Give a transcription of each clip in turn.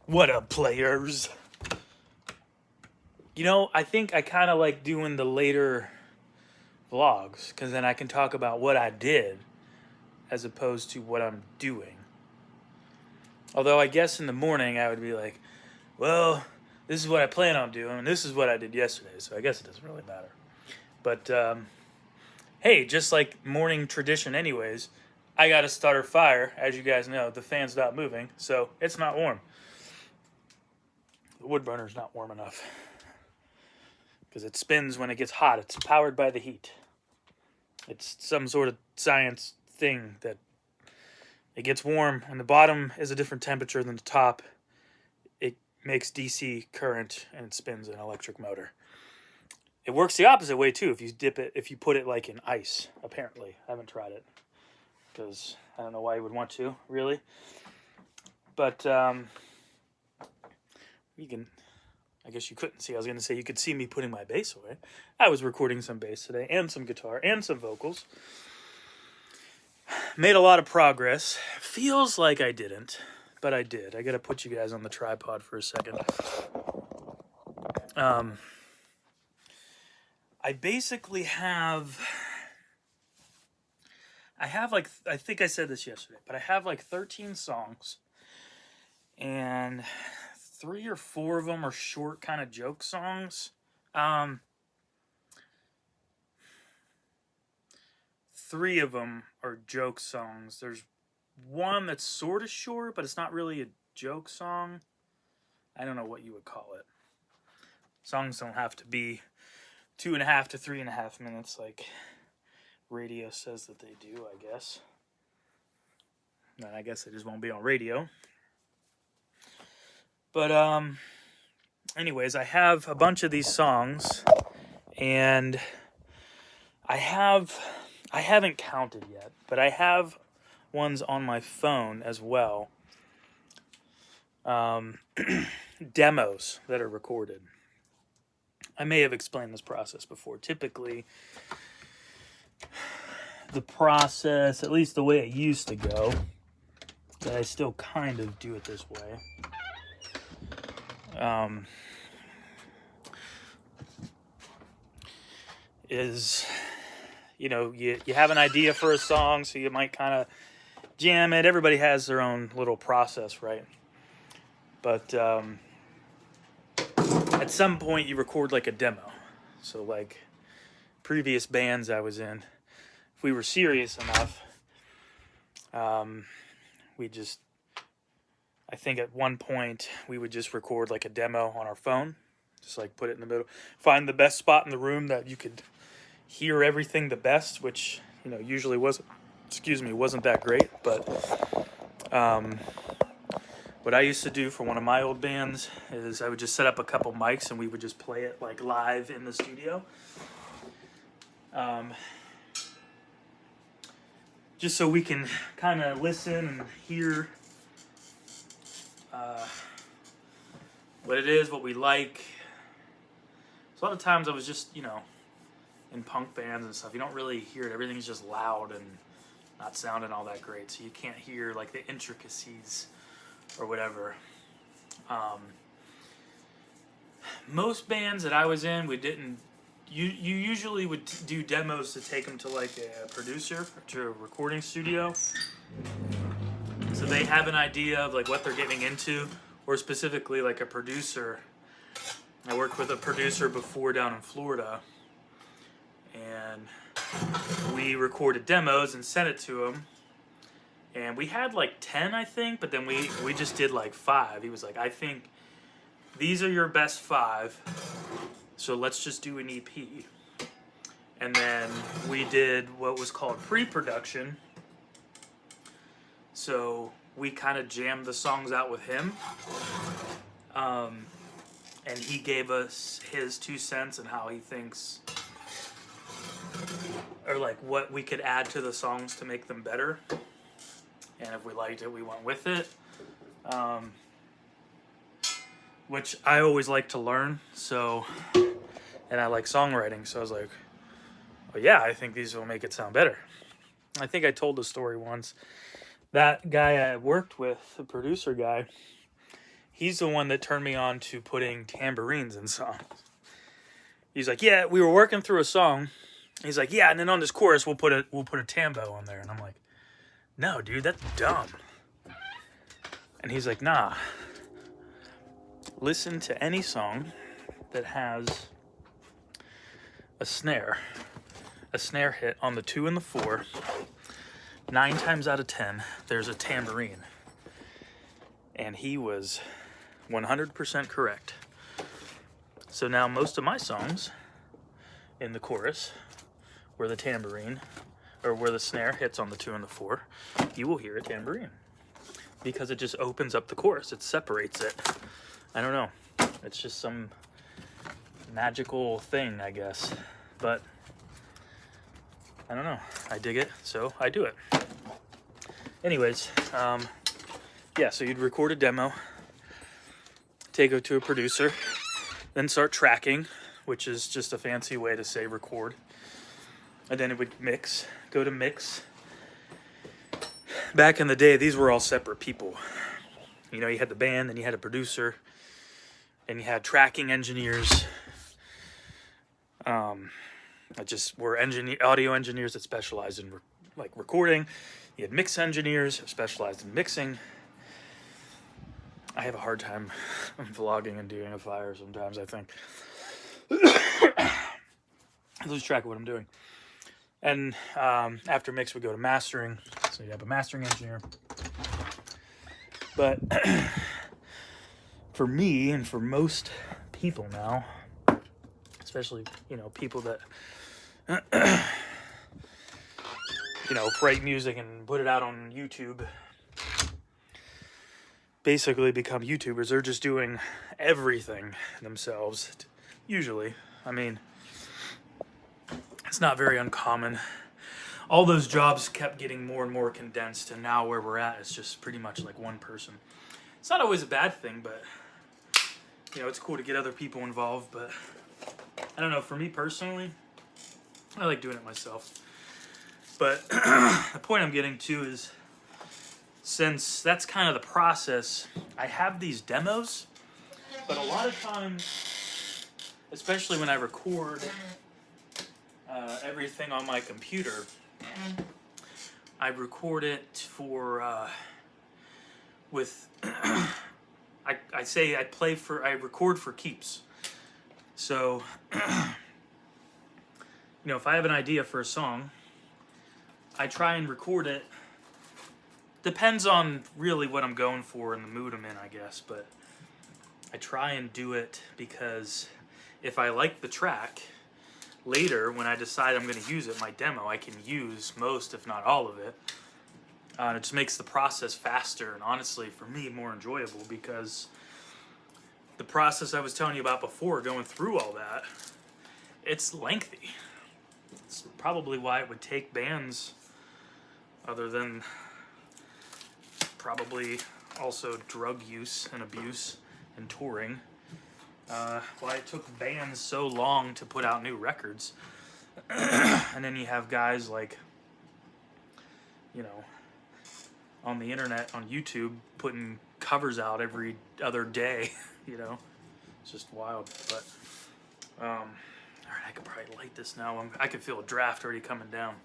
What up, players? You know, I think I kind of like doing the later vlogs because then I can talk about what I did as opposed to what I'm doing. Although I guess in the morning I would be like, well, this is what I plan on doing, and this is what I did yesterday, so I guess it doesn't really matter. But, hey, just like morning tradition anyways, I got to start a fire. As you guys know, the fan's not moving, so it's not warm. The wood burner's not warm enough because it spins when it gets hot. It's powered by the heat. It's some sort of science thing that it gets warm and the bottom is a different temperature than the top. It makes DC current and it spins an electric motor. It works the opposite way too if you put it like in ice, apparently. I haven't tried it because I don't know why you would want to, really. But you can, I guess you couldn't see. I was going to say you could see me putting my bass away. I was recording some bass today and some guitar and some vocals. Made a lot of progress. Feels like I didn't, but I did. I got to put you guys on the tripod for a second. I basically have like, I think I said this yesterday, but I have like 13 songs, and 3 or 4 of them are short kind of joke songs. 3 of them are joke songs. There's one that's sort of short, but it's not really a joke song. I don't know what you would call it. Songs don't have to be 2.5 to 3.5 minutes like radio says that they do, I guess. And I guess they just won't be on radio. But anyways, I have a bunch of these songs, and I haven't counted yet, but I have ones on my phone as well. Demos that are recorded. I may have explained this process before. Typically, the process, at least the way it used to go, but I still kind of do it this way. Is, you know, you have an idea for a song, so you might kind of jam it. Everybody has their own little process, right? But at some point you record like a demo. So like previous bands I was in, if we were serious enough, I think at one point we would just record like a demo on our phone, just like put it in the middle, find the best spot in the room that you could hear everything the best, which, you know, usually wasn't that great. But what I used to do for one of my old bands is I would just set up a couple mics and we would just play it like live in the studio. Just so we can kind of listen and hear what it is, what we like. So a lot of times I was just, you know, in punk bands and stuff, you don't really hear it. Everything's just loud and not sounding all that great, so you can't hear like the intricacies or whatever. Most bands that I was in, we didn't. You usually would do demos to take them to like a producer, to a recording studio, so they have an idea of like what they're getting into, or specifically like a producer. I worked with a producer before down in Florida, and we recorded demos and sent it to him. And we had like 10, I think, but then we just did like 5. He was like, I think these are your best 5, so let's just do an EP. And then we did what was called pre-production. So we kind of jammed the songs out with him. And he gave us his 2 cents on how he thinks, or like what we could add to the songs to make them better. And if we liked it, we went with it. Which I always like to learn. So, and I like songwriting. So I was like, well, yeah, I think these will make it sound better. I think I told the story once. That guy I worked with, the producer guy, he's the one that turned me on to putting tambourines in songs. He's like, yeah, we were working through a song. He's like, yeah, and then on this chorus we'll put a tambo on there. And I'm like, no, dude, that's dumb. And he's like, nah. Listen to any song that has a snare hit on the 2 and the 4. 9 times out of 10, there's a tambourine. And he was 100% correct. So now most of my songs in the chorus where the tambourine, or where the snare hits on the 2 and the 4, you will hear a tambourine. Because it just opens up the chorus. It separates it. I don't know. It's just some magical thing, I guess. But I don't know. I dig it, so I do it. Anyways, yeah, so you'd record a demo, take it to a producer, then start tracking, which is just a fancy way to say record. And then it would mix, go to mix. Back in the day, these were all separate people. You know, you had the band, then you had a producer, and you had tracking engineers. That just were audio engineers that specialized in recording. You had mix engineers who specialized in mixing. I have a hard time vlogging and doing a fire sometimes, I think. I lose track of what I'm doing. And after mix, we go to mastering. So you have a mastering engineer. But for me and for most people now, especially, you know, people that, you know, write music and put it out on YouTube, basically become YouTubers. They're just doing everything themselves, usually. I mean, it's not very uncommon. All those jobs kept getting more and more condensed, and now where we're at is just pretty much like one person. It's not always a bad thing, but, you know, it's cool to get other people involved, but I don't know, for me personally, I like doing it myself. But the point I'm getting to is, since that's kind of the process, I have these demos, but a lot of times, especially when I record everything on my computer, I record it for with I record for keeps. So you know, if I have an idea for a song, I try and record it. Depends on really what I'm going for and the mood I'm in, I guess, but I try and do it because if I like the track, later, when I decide I'm going to use it, my demo, I can use most, if not all of it. It just makes the process faster and, honestly, for me, more enjoyable, because the process I was telling you about before, going through all that, it's lengthy. It's probably why it would take bands, other than probably also drug use and abuse and touring, why it took bands so long to put out new records. And then you have guys like, you know, on the internet, on YouTube, putting covers out every other day, you know. It's just wild. But, alright, I could probably light this now. I can feel a draft already coming down.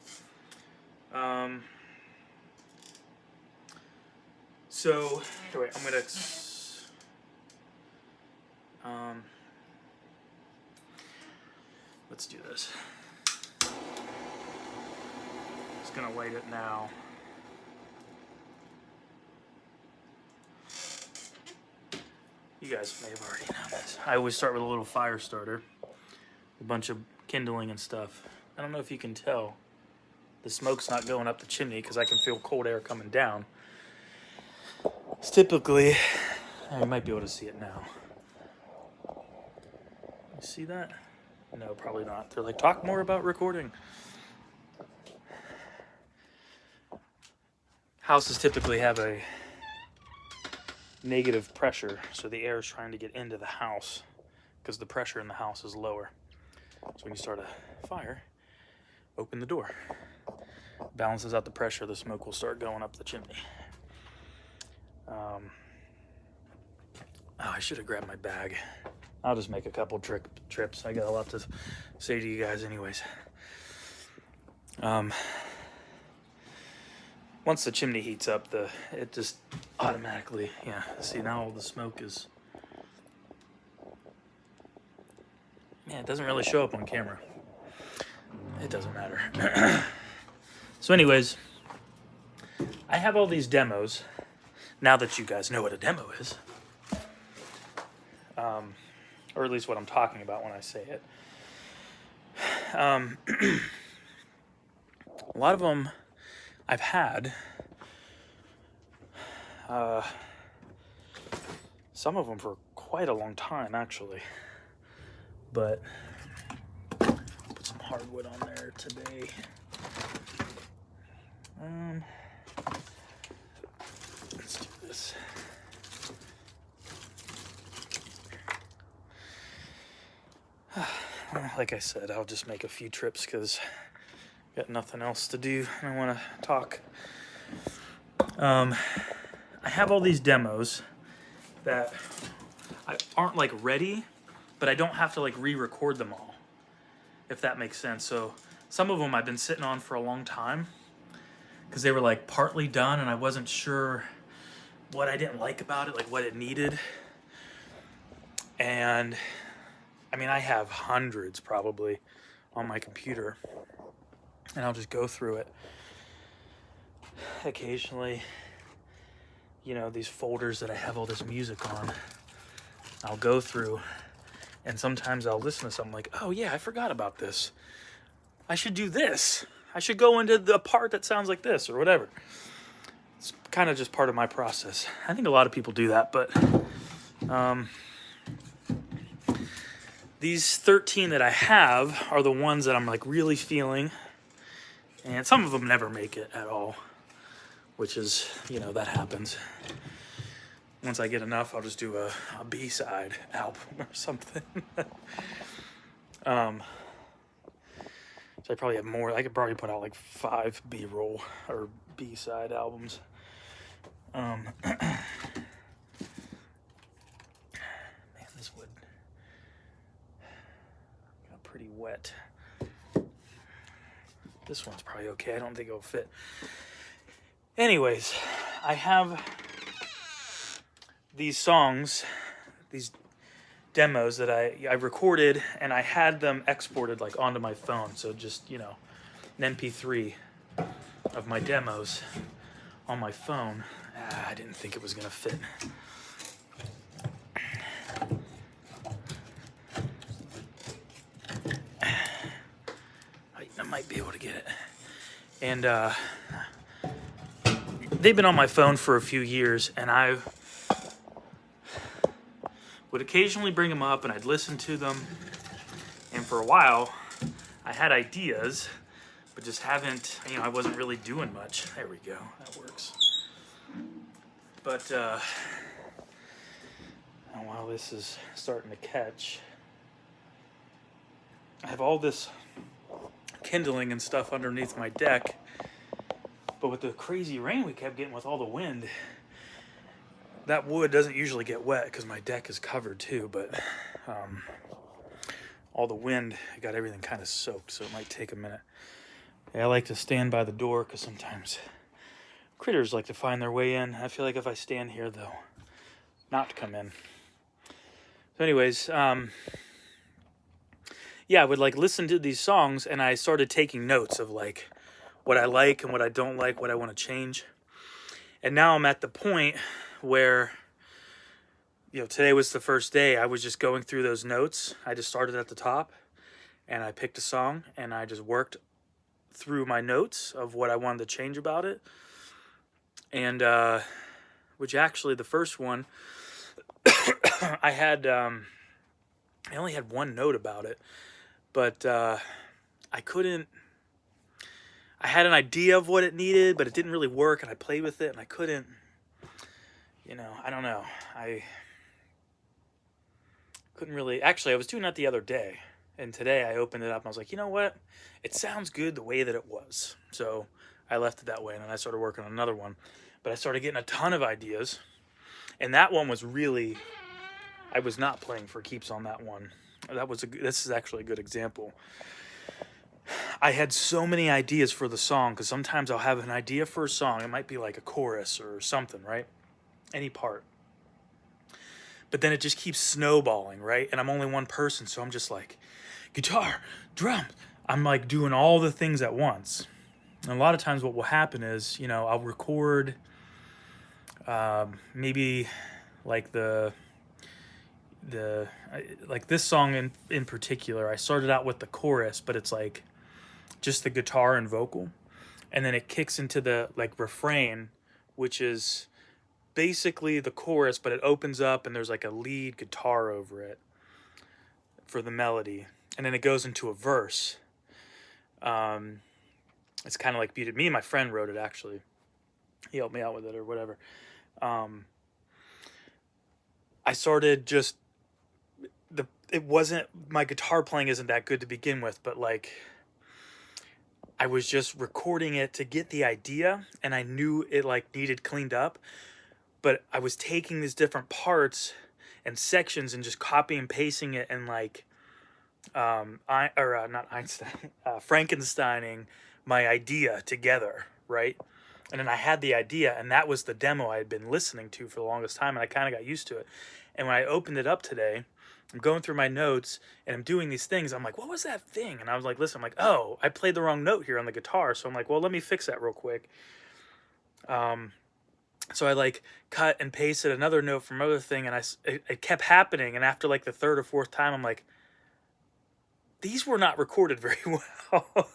So, wait, I'm gonna... let's do this. Just gonna light it now. You guys may have already known this. I always start with a little fire starter, a bunch of kindling and stuff. I don't know if you can tell. The smoke's not going up the chimney because I can feel cold air coming down. It's typically, you might be able to see it now. You see that? No, probably not. They're like, talk more about recording. Houses typically have a negative pressure, so the air is trying to get into the house because the pressure in the house is lower. So when you start a fire, open the door. Balances out the pressure, the smoke will start going up the chimney. Oh, I should have grabbed my bag. I'll just make a couple trips. I got a lot to say to you guys anyways. Once the chimney heats up, it just automatically, yeah, see now all the smoke is, yeah, it doesn't really show up on camera. It doesn't matter. So anyways, I have all these demos, now that you guys know what a demo is. Or at least what I'm talking about when I say it. A lot of them I've had. Some of them for quite a long time, actually. But put some hardwood on there today. Let's do this. Like I said, I'll just make a few trips because I got nothing else to do and I want to talk. I have all these demos that aren't like ready, but I don't have to like re-record them all, if that makes sense. So some of them I've been sitting on for a long time because they were like partly done and I wasn't sure what I didn't like about it, like what it needed. And I mean, I have hundreds probably on my computer, and I'll just go through it. Occasionally, you know, these folders that I have all this music on, I'll go through, and sometimes I'll listen to something like, oh yeah, I forgot about this. I should do this. I should go into the part that sounds like this, or whatever. It's kind of just part of my process. I think a lot of people do that, but these 13 that I have are the ones that I'm like really feeling, and some of them never make it at all, which is, you know, that happens. Once I get enough, I'll just do a B-side album or something. So I probably have more. I could probably put out like 5 B-roll or B-side albums. Man, this wood got pretty wet. This one's probably okay. I don't think it'll fit. Anyways, I have these songs, these demos that I recorded, and I had them exported like onto my phone. So just, you know, an MP3 of my demos on my phone. I didn't think it was gonna fit. I might be able to get it. And they've been on my phone for a few years, and I would occasionally bring them up and I'd listen to them, and for a while I had ideas but just haven't, you know, I wasn't really doing much. There we go, that works. But while this is starting to catch, I have all this kindling and stuff underneath my deck, but with the crazy rain we kept getting with all the wind, that wood doesn't usually get wet because my deck is covered too, but all the wind got everything kind of soaked, so it might take a minute. Yeah, I like to stand by the door because sometimes critters like to find their way in. I feel like if I stand here, they'll not come in. So anyways, yeah, I would like listen to these songs, and I started taking notes of like what I like and what I don't like, what I want to change. And now I'm at the point where, you know, today was the first day. I was just going through those notes. I just started at the top, and I picked a song, and I just worked through my notes of what I wanted to change about it. And which actually the first one, I had I only had one note about it, but I had an idea of what it needed, but it didn't really work, and I played with it, and I couldn't, you know, I don't know. I couldn't really, actually, I was doing that the other day, and today I opened it up, and I was like, you know what? It sounds good the way that it was. So I left it that way, and then I started working on another one. But I started getting a ton of ideas, and that one was really, I was not playing for keeps on that one. This is actually a good example. I had so many ideas for the song, because sometimes I'll have an idea for a song. It might be like a chorus or something, right? Any part. But then it just keeps snowballing, right? And I'm only one person, so I'm just like, guitar, drums. I'm like doing all the things at once. And a lot of times what will happen is, I'll record maybe like like this song in particular. I started out with the chorus, but it's like just the guitar and vocal. And then it kicks into the like refrain, which is basically the chorus, but it opens up and there's like a lead guitar over it for the melody. And then it goes into a verse. It's kind of like beat it. Me and my friend wrote it, actually. He helped me out with it or whatever. I started just it wasn't, my guitar playing isn't that good to begin with, but like I was just recording it to get the idea, and I knew it like needed cleaned up, but I was taking these different parts and sections and just copy and pasting it, and like not Einstein, Frankensteining my idea together, right? And then I had the idea, and that was the demo I had been listening to for the longest time, and I kind of got used to it. And when I opened it up today, I'm going through my notes, and I'm doing these things. I'm like, what was that thing? And I was like, listen, I'm like, oh, I played the wrong note here on the guitar. So I'm like, well, let me fix that real quick. So I like cut and pasted another note from other thing, and it kept happening. And after like the third or fourth time, I'm like, these were not recorded very well.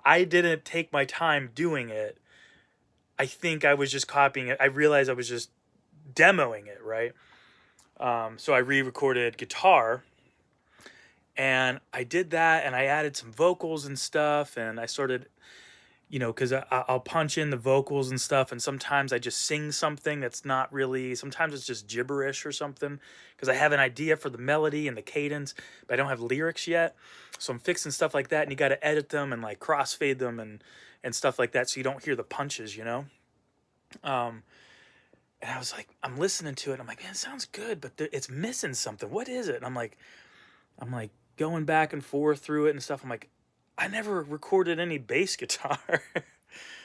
I didn't take my time doing it. I think I was just copying it. I realized I was just demoing it, right? So I re-recorded guitar, and I did that, and I added some vocals and stuff, and I started, because I'll punch in the vocals and stuff, and sometimes I just sing something that's not really, sometimes it's just gibberish or something, because I have an idea for the melody and the cadence, but I don't have lyrics yet, so I'm fixing stuff like that, and you got to edit them and like crossfade them and stuff like that, so you don't hear the punches, And I was like, I'm listening to it, and I'm like, man, it sounds good, but it's missing something. What is it? And I'm like going back and forth through it and stuff. I'm like, I never recorded any bass guitar.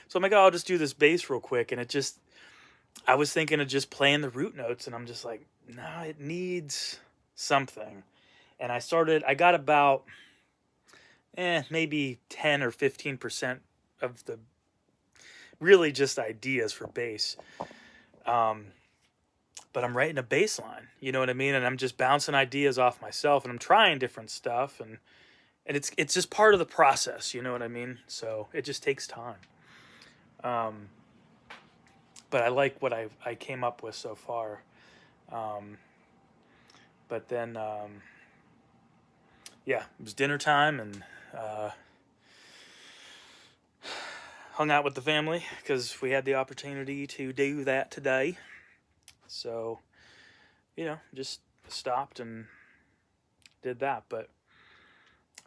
So I'm like, oh, I'll just do this bass real quick. And I was thinking of just playing the root notes, and I'm just like, no, it needs something. And I got about, maybe 10 or 15% of the really just ideas for bass. But I'm writing a bass line, you know what I mean? And I'm just bouncing ideas off myself, and I'm trying different stuff, and it's just part of the process, you know what I mean? So it just takes time. But I like what I came up with so far. But then, it was dinner time, and hung out with the family because we had the opportunity to do that today. So, just stopped and did that. But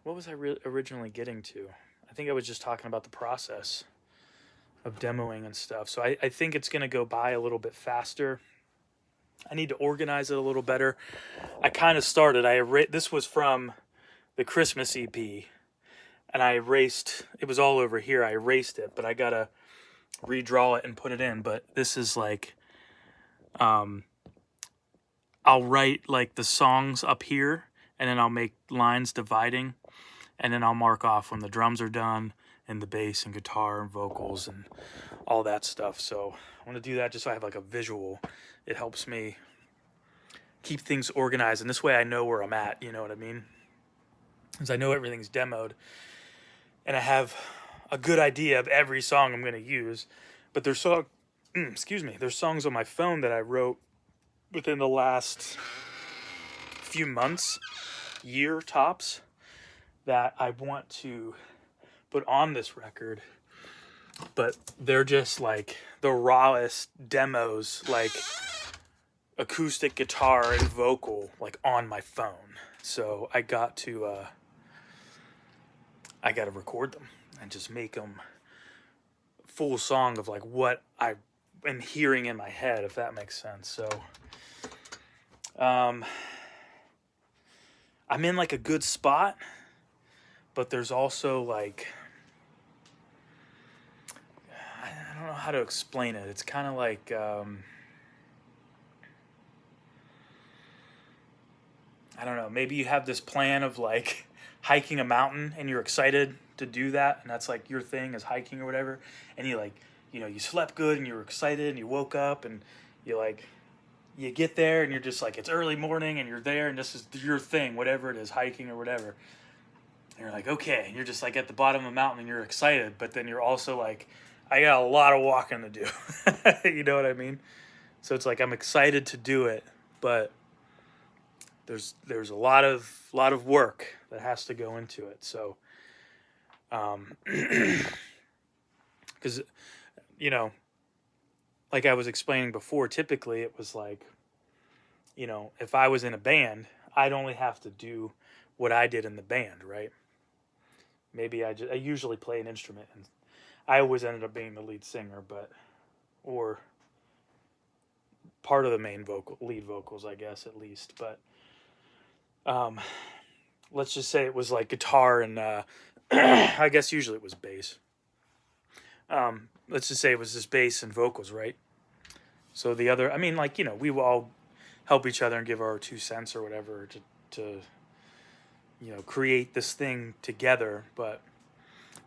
what was I originally getting to? I think I was just talking about the process of demoing and stuff. So I think it's going to go by a little bit faster. I need to organize it a little better. I kind of started. This was from the Christmas EP. And I erased, it was all over here. I erased it, but I gotta redraw it and put it in. But this is like, I'll write like the songs up here, and then I'll make lines dividing, and then I'll mark off when the drums are done, and the bass and guitar and vocals and all that stuff. So I want to do that just so I have like a visual. It helps me keep things organized, and this way I know where I'm at, you know what I mean? Because I know everything's demoed. And I have a good idea of every song I'm going to use. But there's songs on my phone that I wrote within the last few months, year tops, that I want to put on this record. But they're just like the rawest demos, like acoustic guitar and vocal, like on my phone. So I got to record them and just make them full song of like what I am hearing in my head, if that makes sense. So Um, I'm in like a good spot, but there's also like, I don't know how to explain it. It's kind of like, I don't know, maybe you have this plan of like hiking a mountain and you're excited to do that. And that's like your thing is hiking or whatever. And you like, you slept good and you were excited and you woke up and you like, you get there and you're just like, it's early morning and you're there and this is your thing, whatever it is, hiking or whatever. And you're like, okay. And you're just like at the bottom of the mountain and you're excited. But then you're also like, I got a lot of walking to do. You know what I mean? So it's like, I'm excited to do it, but there's a lot of work that has to go into it. So, because like I was explaining before, typically it was like, if I was in a band, I'd only have to do what I did in the band, right? Maybe I usually play an instrument, and I always ended up being the lead singer, or part of the lead vocals, I guess at least. But let's just say it was like guitar and I guess usually it was bass. Let's just say it was just bass and vocals, right? So the other, I mean, like we will all help each other and give our 2 cents or whatever to create this thing together. But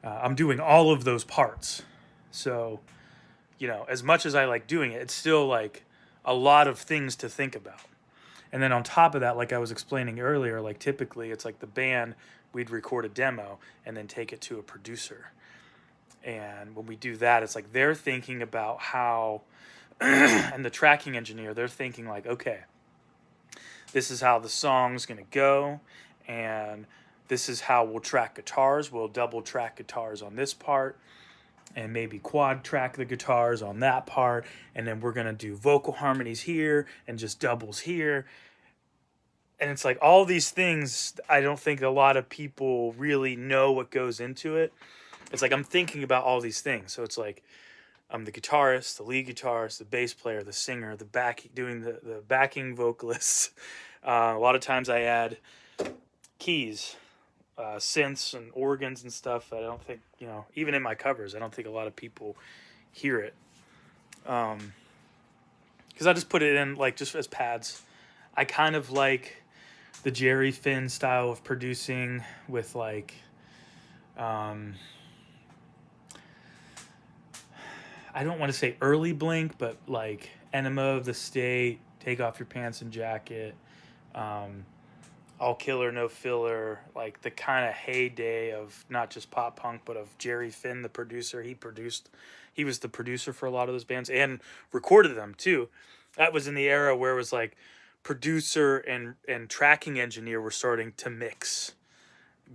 I'm doing all of those parts. So as much as I like doing it, it's still like a lot of things to think about. And then on top of that, like I was explaining earlier, like typically it's like the band, we'd record a demo and then take it to a producer. And when we do that, it's like they're thinking about how, and the tracking engineer, they're thinking like, okay, this is how the song's going to go. And this is how we'll track guitars. We'll double track guitars on this part and maybe quad track the guitars on that part. And then we're going to do vocal harmonies here and just doubles here. And it's like all these things, I don't think a lot of people really know what goes into it. It's like I'm thinking about all these things. So it's like I'm the guitarist, the lead guitarist, the bass player, the singer, doing the backing vocalists. A lot of times I add keys, synths and organs and stuff. I don't think, even in my covers, I don't think a lot of people hear it. Because I just put it in like just as pads. I kind of like the Jerry Finn style of producing with like, I don't want to say early Blink, but like Enema of the State, Take Off Your Pants and Jacket, All Killer No Filler, like the kind of heyday of not just pop punk, but of Jerry Finn, the producer. He was the producer for a lot of those bands and recorded them too. That was in the era where it was like producer and tracking engineer were starting to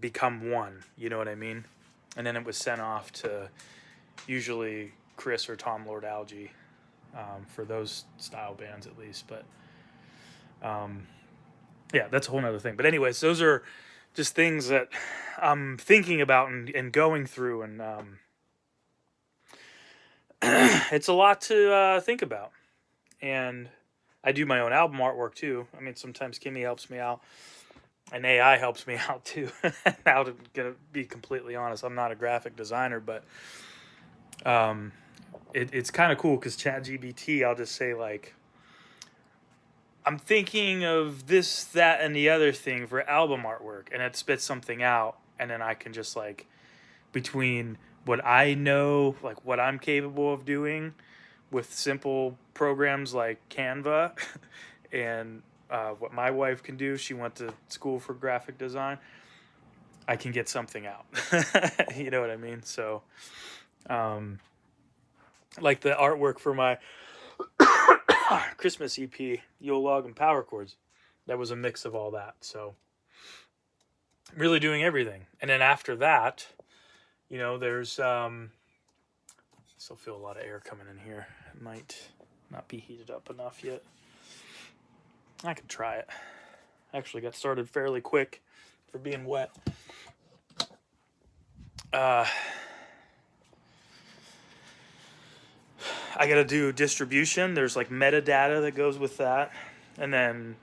become one, you know what I mean? And then it was sent off to usually Chris or Tom Lord Alge, for those style bands at least. But yeah, that's a whole nother thing. But anyways, those are just things that I'm thinking about and going through, and it's a lot to think about. And I do my own album artwork too. I mean, sometimes Kimmy helps me out, and AI helps me out too. Now, to be completely honest, I'm not a graphic designer, but it's kind of cool because ChatGPT, I'll just say like, I'm thinking of this, that, and the other thing for album artwork, and it spits something out, and then I can just like, between what I know, like what I'm capable of doing with simple programs like Canva, and what my wife can do, she went to school for graphic design, I can get something out. You know what I mean? So, like the artwork for my Christmas EP, Yule Log and Power Chords, that was a mix of all that. So, really doing everything. And then after that, there's still feel a lot of air coming in here. It might not be heated up enough yet. I could try it. Actually got started fairly quick for being wet. I got to do distribution. There's like metadata that goes with that. And then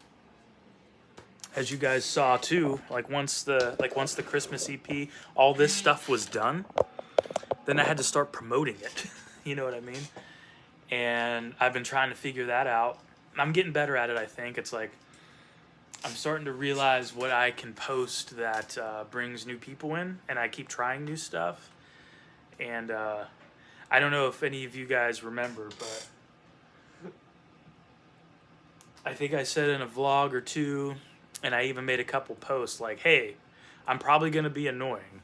as you guys saw too, like once the Christmas EP, all this stuff was done, then I had to start promoting it. You know what I mean? And I've been trying to figure that out. I'm getting better at it, I think. It's like I'm starting to realize what I can post that brings new people in, and I keep trying new stuff. And I don't know if any of you guys remember, but I think I said in a vlog or two, and I even made a couple posts like, hey, I'm probably going to be annoying,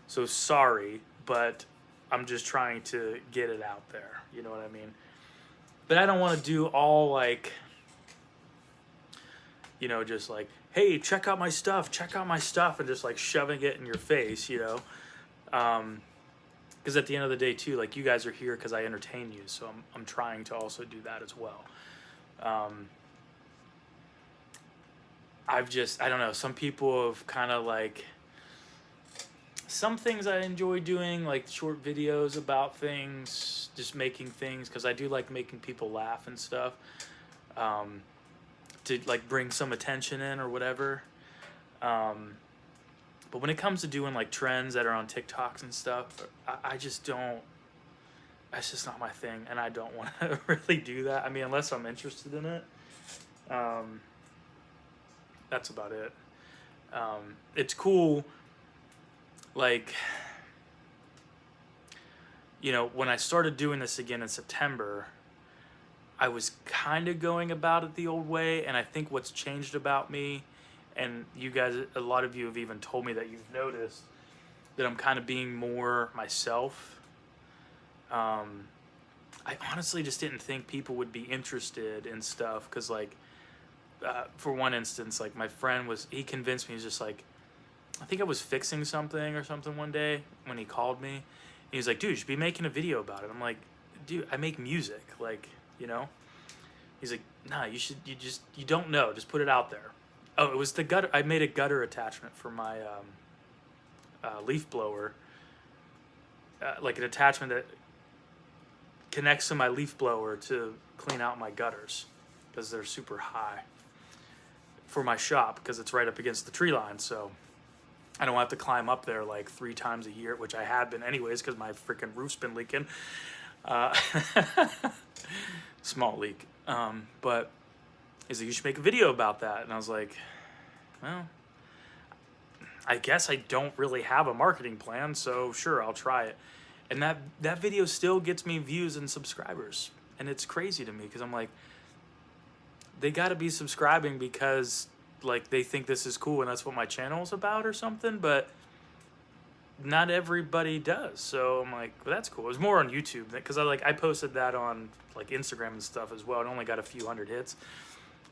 so sorry, but I'm just trying to get it out there. You know what I mean? But I don't want to do all like, you know, just like, hey, check out my stuff, and just like shoving it in your face, you know? Because at the end of the day, too, like, you guys are here because I entertain you, so I'm trying to also do that as well. I don't know, some people have kind of like, some things I enjoy doing, like short videos about things, just making things, because I do like making people laugh and stuff, to like bring some attention in or whatever. But when it comes to doing like trends that are on TikToks and stuff, I just don't, that's just not my thing, and I don't want to really do that. I mean, unless I'm interested in it. That's about it. It's cool, like, you know, when I started doing this again in September, I was kind of going about it the old way, and I think what's changed about me, and you guys, a lot of you have even told me that you've noticed that I'm kind of being more myself. I honestly just didn't think people would be interested in stuff, because like, for one instance, like my friend he convinced me, he was just like, I think I was fixing something or something one day when he called me. He was like, dude, you should be making a video about it. I'm like, dude, I make music, like, you know? He's like, nah, you don't know, just put it out there. Oh, it was the gutter. I made a gutter attachment for my leaf blower, like an attachment that connects to my leaf blower to clean out my gutters, because they're super high for my shop, because it's right up against the tree line, so I don't have to climb up there like 3 times a year, which I have been anyways, because my freaking roof's been leaking. Small leak. But he's like, you should make a video about that. And I was like, well, I guess I don't really have a marketing plan, so sure, I'll try it. And that video still gets me views and subscribers. And it's crazy to me, because I'm like, they got to be subscribing because like they think this is cool and that's what my channel is about or something, but not everybody does. So I'm like, well, that's cool. It was more on YouTube, because I posted that on like Instagram and stuff as well. It only got a few hundred hits,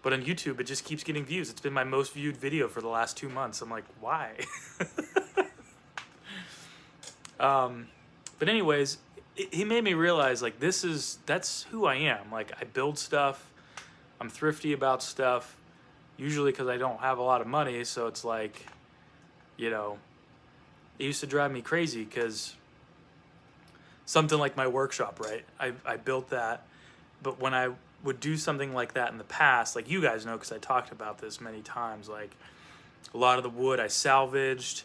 but on YouTube it just keeps getting views. It's been my most viewed video for the last 2 months. I'm like, why? But anyways, he made me realize like that's who I am. Like, I build stuff. I'm thrifty about stuff, usually because I don't have a lot of money. So it's like, you know, it used to drive me crazy, because something like my workshop, right? I built that, but when I would do something like that in the past, like you guys know, because I talked about this many times, like a lot of the wood I salvaged,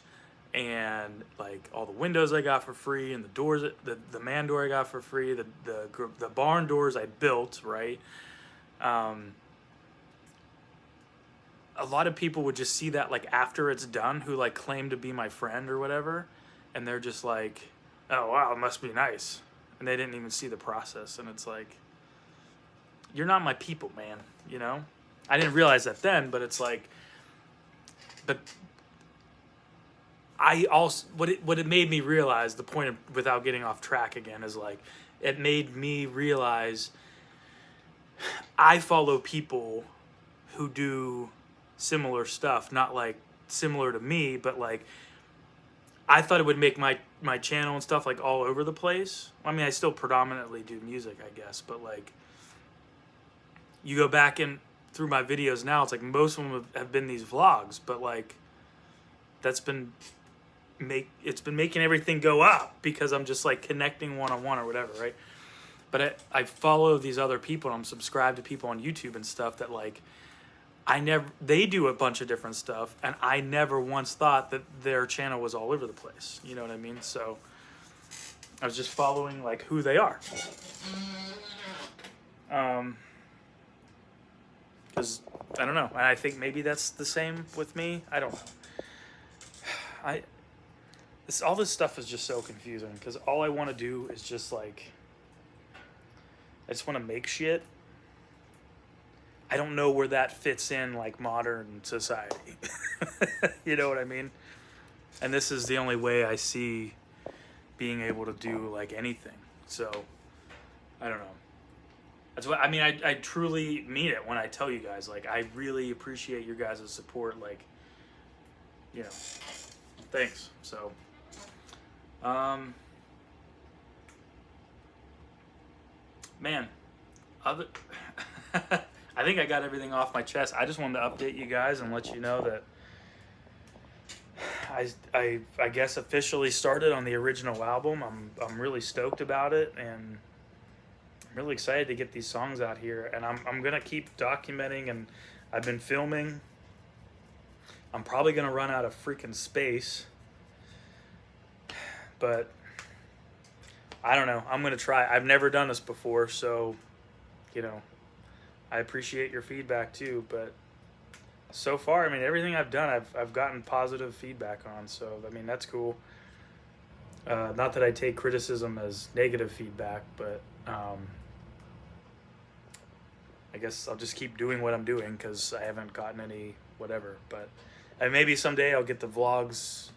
and like all the windows I got for free, and the doors, the man door I got for free, the barn doors I built, right? A lot of people would just see that like after it's done, who like claim to be my friend or whatever, and they're just like, oh wow, it must be nice, and they didn't even see the process. And it's like, you're not my people, man, you know? I didn't realize that then, but it's like, but I also, what it made me realize, the point of, without getting off track again, is like, it made me realize I follow people who do similar stuff, not like similar to me, but like I thought it would make my channel and stuff like all over the place. I mean, I still predominantly do music, I guess, but like you go back and through my videos now, it's like most of them have been these vlogs, but like it's been making everything go up, because I'm just like connecting one-on-one or whatever, right? But I follow these other people, and I'm subscribed to people on YouTube and stuff that like they do a bunch of different stuff, and I never once thought that their channel was all over the place. You know what I mean? So I was just following like who they are. Because I don't know. I think maybe that's the same with me. I don't know. All this stuff is just so confusing because all I want to do is just like, I just want to make shit. I don't know where that fits in like modern society. You know what I mean? And this is the only way I see being able to do like anything. So I don't know. That's what I mean. I truly mean it when I tell you guys, like, I really appreciate your guys' support. Like, you know, thanks. So, man, other, I think I got everything off my chest. I just wanted to update you guys and let you know that I guess officially started on the original album. I'm really stoked about it, and I'm really excited to get these songs out here. And I'm gonna keep documenting, and I've been filming. I'm probably gonna run out of freaking space, but I don't know. I'm gonna try. I've never done this before, so you know, I appreciate your feedback too. But so far, I mean, everything I've done, I've gotten positive feedback on. So I mean, that's cool. Not that I take criticism as negative feedback, but I guess I'll just keep doing what I'm doing because I haven't gotten any whatever. But maybe someday I'll get the vlogs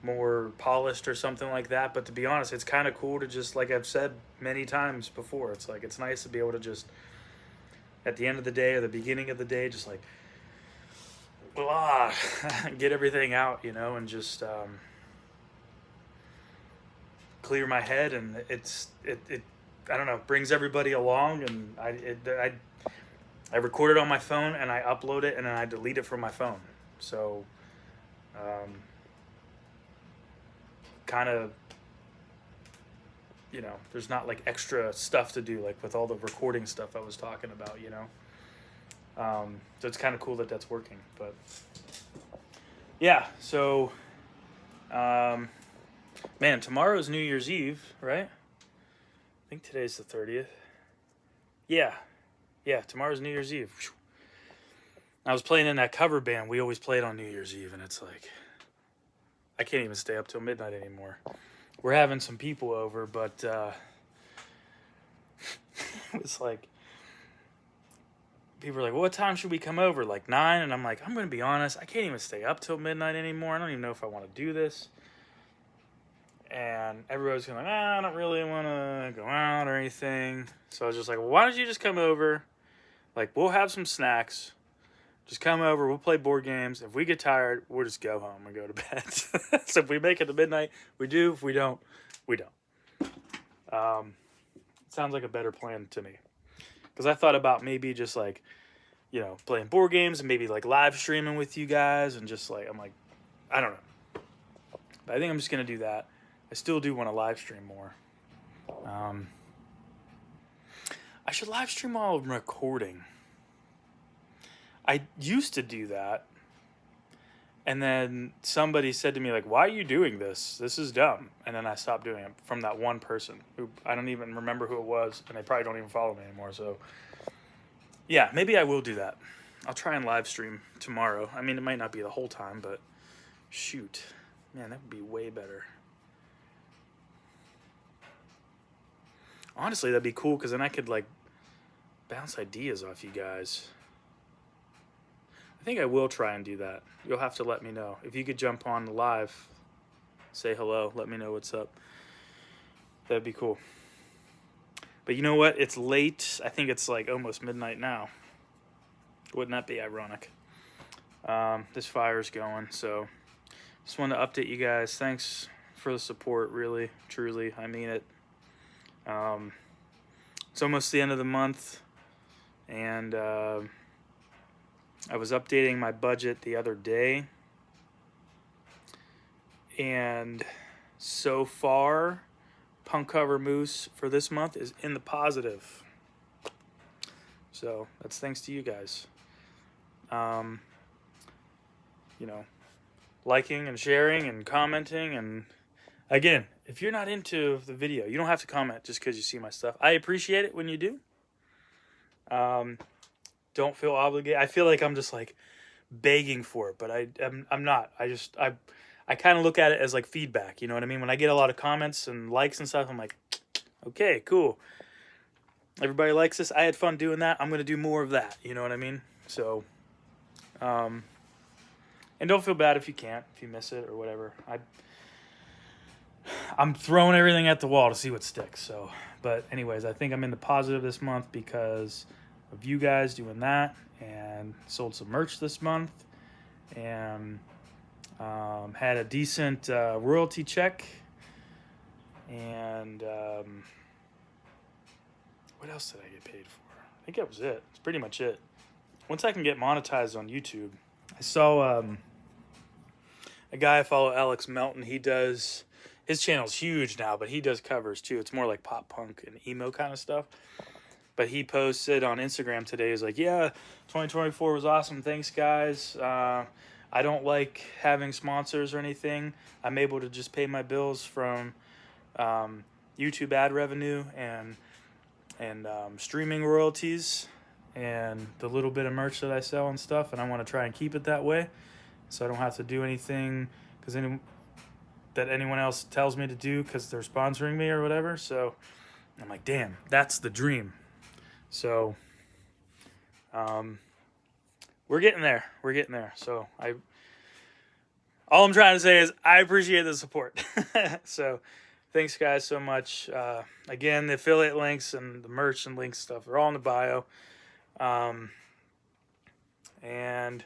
more polished or something like that. But to be honest, it's kind of cool to just, like I've said many times before, it's like, it's nice to be able to just, at the end of the day or the beginning of the day, just like, blah, get everything out, you know, and just clear my head. And it I don't know, brings everybody along. And I record it on my phone and I upload it and then I delete it from my phone. So kind of, you know, there's not like extra stuff to do, like with all the recording stuff I was talking about, you know. So it's kind of cool that that's working. But yeah, so man, tomorrow's New Year's Eve, right? I think today's the 30th. Yeah, tomorrow's New Year's Eve. I was playing in that cover band. We always played on New Year's Eve, and it's like, I can't even stay up till midnight anymore. We're having some people over, but it's like, people are like, well, what time should we come over? Like 9? And I'm like, I'm going to be honest, I can't even stay up till midnight anymore. I don't even know if I want to do this. And everybody's going like, I don't really want to go out or anything. So I was just like, well, why don't you just come over? Like, we'll have some snacks. Just come over. We'll play board games. If we get tired, we'll just go home and go to bed. So if we make it to midnight, we do. If we don't, we don't. Sounds like a better plan to me. Because I thought about maybe just like, you know, playing board games and maybe like live streaming with you guys. And just like, I'm like, I don't know. But I think I'm just going to do that. I still do want to live stream more. I should live stream while I'm recording. I used to do that. And then somebody said to me, like, why are you doing this? This is dumb. And then I stopped doing it from that one person who I don't even remember who it was. And they probably don't even follow me anymore. So, yeah, maybe I will do that. I'll try and live stream tomorrow. I mean, it might not be the whole time, but shoot. Man, that would be way better. Honestly, that'd be cool because then I could, like, bounce ideas off you guys. I think I will try and do that. You'll have to let me know. If you could jump on the live, say hello, let me know what's up. That'd be cool. But you know what? It's late. I think it's like almost midnight now. Wouldn't that be ironic? This fire's going, so just wanted to update you guys. Thanks for the support, really, truly. I mean it. It's almost the end of the month, and I was updating my budget the other day, and so far, punkcovermoose for this month is in the positive. So that's thanks to you guys. You know, liking and sharing and commenting. And again, if you're not into the video, you don't have to comment just because you see my stuff. I appreciate it when you do. Don't feel obligated. I feel like I'm just like begging for it, but I'm not. I kind of look at it as like feedback. You know what I mean? When I get a lot of comments and likes and stuff, I'm like, okay, cool. Everybody likes this. I had fun doing that. I'm gonna do more of that. You know what I mean? So, and don't feel bad if you can't, if you miss it or whatever. I'm throwing everything at the wall to see what sticks. So, but anyways, I think I'm in the positive this month because of you guys doing that, and sold some merch this month, and had a decent royalty check, and what else did I get paid for? I think that was it. It's pretty much it. Once I can get monetized on YouTube, I saw a guy I follow, Alex Melton. He does, his channel's huge now, but he does covers too. It's more like pop punk and emo kind of stuff. But he posted on Instagram today, he's like, yeah, 2024 was awesome. Thanks, guys. I don't like having sponsors or anything. I'm able to just pay my bills from YouTube ad revenue and streaming royalties and the little bit of merch that I sell and stuff. And I want to try and keep it that way, so I don't have to do anything that anyone else tells me to do because they're sponsoring me or whatever. So I'm like, damn, that's the dream. So, we're getting there. We're getting there. So all I'm trying to say is I appreciate the support. So thanks guys so much. Again, the affiliate links and the merch and links stuff are all in the bio. And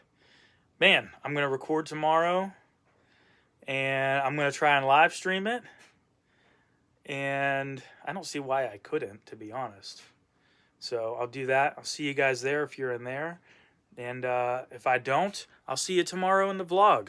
man, I'm going to record tomorrow, and I'm going to try and live stream it. And I don't see why I couldn't, to be honest. So I'll do that. I'll see you guys there if you're in there. And if I don't, I'll see you tomorrow in the vlog.